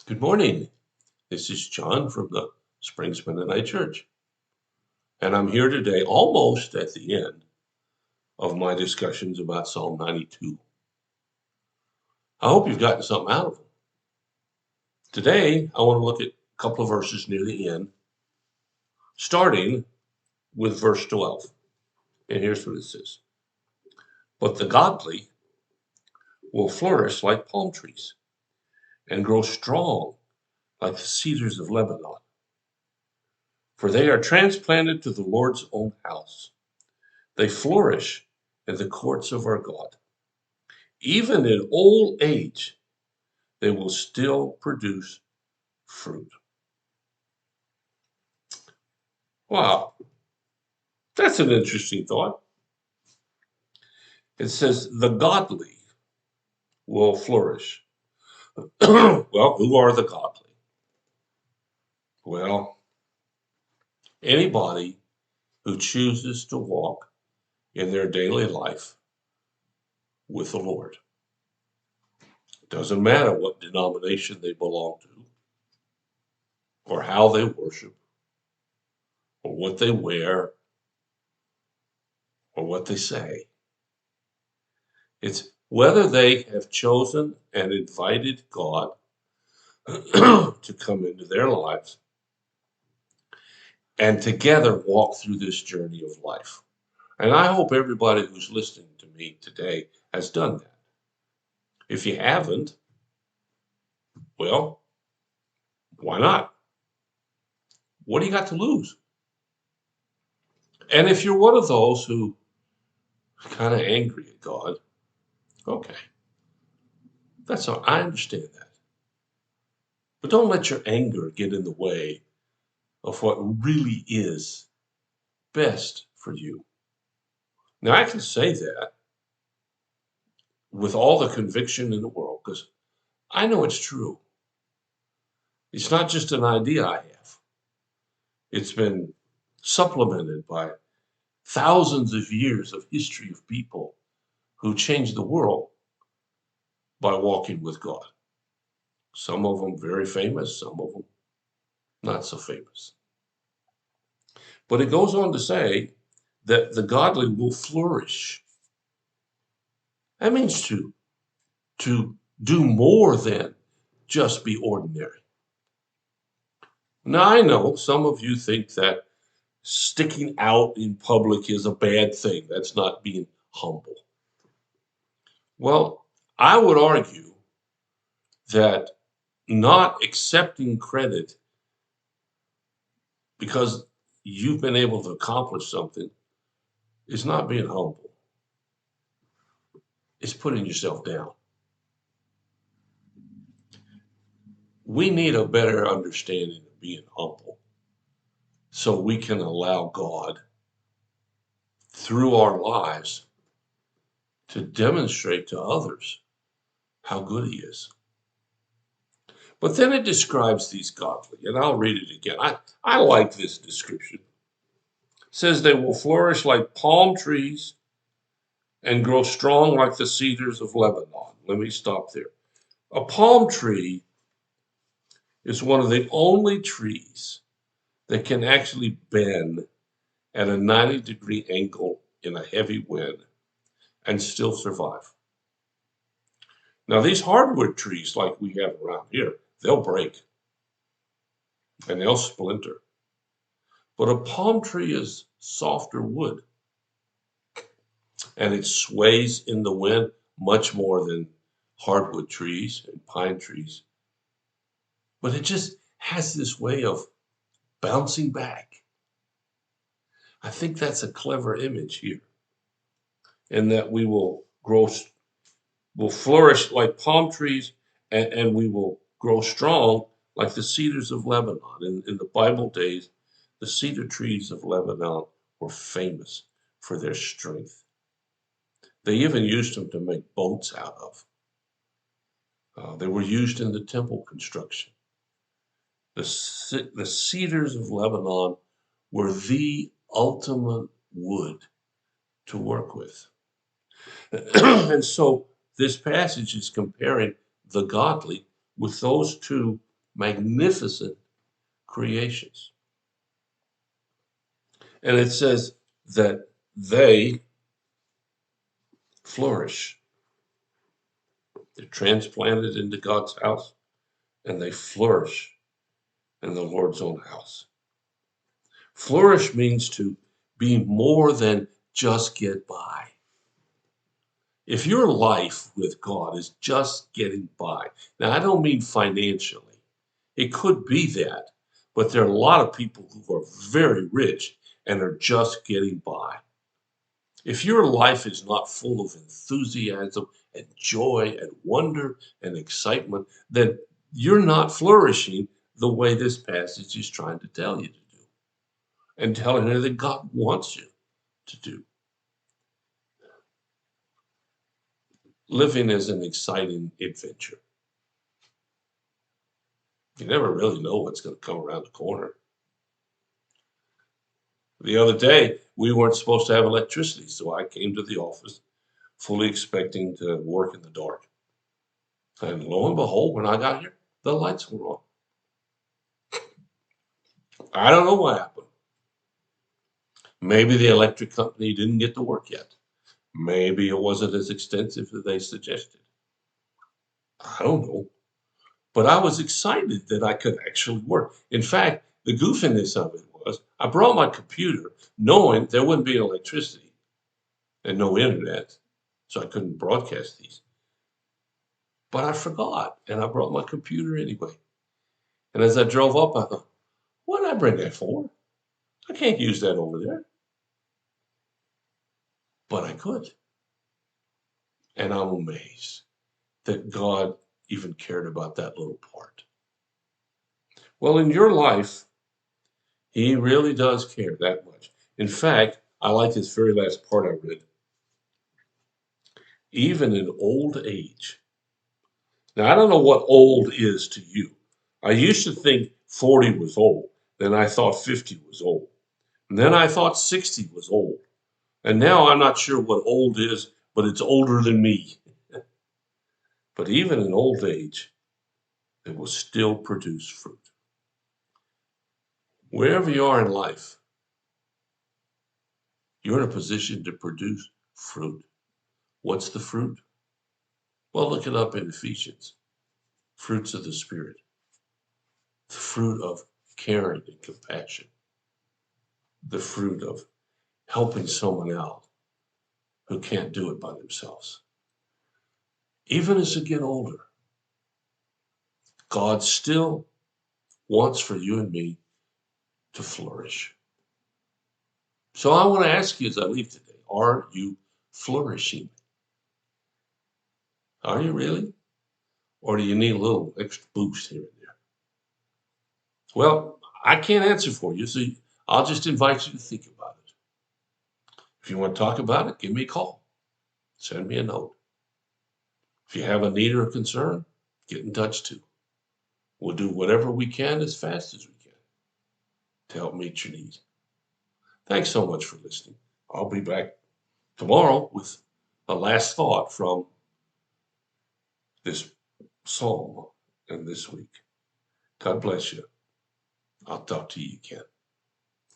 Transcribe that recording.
Good morning. This is John from the Springs Mennonite Church. And I'm here today almost at the end of my discussions about Psalm 92. I hope you've gotten something out of them. Today, I want to look at a couple of verses near the end, starting with verse 12. And here's what it says. But the godly will flourish like palm trees and grow strong like the cedars of Lebanon. For they are transplanted to the Lord's own house. They flourish in the courts of our God. Even in old age, they will still produce fruit. Wow, that's an interesting thought. It says the godly will flourish. Well, who are the godly? Well, anybody who chooses to walk in their daily life with the Lord. It doesn't matter what denomination they belong to, or how they worship, or what they wear, or what they say. It's whether they have chosen and invited God to come into their lives and together walk through this journey of life. And I hope everybody who's listening to me today has done that. If you haven't, well, why not? What do you got to lose? And if you're one of those who are kind of angry at God, okay, that's all. I understand that. But don't let your anger get in the way of what really is best for you. Now, I can say that with all the conviction in the world because I know it's true. It's not just an idea I have, it's been supplemented by thousands of years of history of people who changed the world by walking with God. Some of them very famous, some of them not so famous. But it goes on to say that the godly will flourish. That means to do more than just be ordinary. Now, I know some of you think that sticking out in public is a bad thing. That's not being humble. Well, I would argue that not accepting credit because you've been able to accomplish something is not being humble. It's putting yourself down. We need a better understanding of being humble so we can allow God through our lives to demonstrate to others how good he is. But then it describes these godly, and I'll read it again. I like this description. It says they will flourish like palm trees and grow strong like the cedars of Lebanon. Let me stop there. A palm tree is one of the only trees that can actually bend at a 90-degree angle in a heavy wind and still survive. Now, these hardwood trees like we have around here, they'll break and they'll splinter. But a palm tree is softer wood and it sways in the wind much more than hardwood trees and pine trees. But it just has this way of bouncing back. I think that's a clever image here, and that we will flourish like palm trees, and we will grow strong like the cedars of Lebanon. In the Bible days, the cedar trees of Lebanon were famous for their strength. They even used them to make boats out of. They were used in the temple construction. The cedars of Lebanon were the ultimate wood to work with. And so this passage is comparing the godly with those two magnificent creations. And it says that they flourish. They're transplanted into God's house and they flourish in the Lord's own house. Flourish means to be more than just get by. If your life with God is just getting by, now I don't mean financially, it could be that, but there are a lot of people who are very rich and are just getting by. If your life is not full of enthusiasm and joy and wonder and excitement, then you're not flourishing the way this passage is trying to tell you to do and telling you that God wants you to do. Living is an exciting adventure. You never really know what's going to come around the corner. The other day, we weren't supposed to have electricity, so I came to the office fully expecting to work in the dark. And lo and behold, when I got here, the lights were on. I don't know what happened. Maybe the electric company didn't get to work yet. Maybe it wasn't as extensive as they suggested. I don't know. But I was excited that I could actually work. In fact, the goofiness of it was I brought my computer knowing there wouldn't be electricity and no internet, so I couldn't broadcast these. But I forgot, and I brought my computer anyway. And as I drove up, I thought, what did I bring that for? I can't use that over there. But I could. And I'm amazed that God even cared about that little part. Well, in your life, He really does care that much. In fact, I like this very last part I read. Even in old age. Now, I don't know what old is to you. I used to think 40 was old. Then I thought 50 was old. And then I thought 60 was old. And now I'm not sure what old is, but it's older than me. But even in old age, it will still produce fruit. Wherever you are in life, you're in a position to produce fruit. What's the fruit? Well, look it up in Ephesians. Fruits of the Spirit. The fruit of caring and compassion. The fruit of helping someone out who can't do it by themselves. Even as you get older, God still wants for you and me to flourish. So I want to ask you as I leave today, are you flourishing? Are you really? Or do you need a little extra boost here and there? Well, I can't answer for you, so I'll just invite you to think about it. If you want to talk about it, give me a call. Send me a note. If you have a need or a concern, get in touch too. We'll do whatever we can as fast as we can to help meet your needs. Thanks so much for listening. I'll be back tomorrow with a last thought from this psalm and this week. God bless you. I'll talk to you again.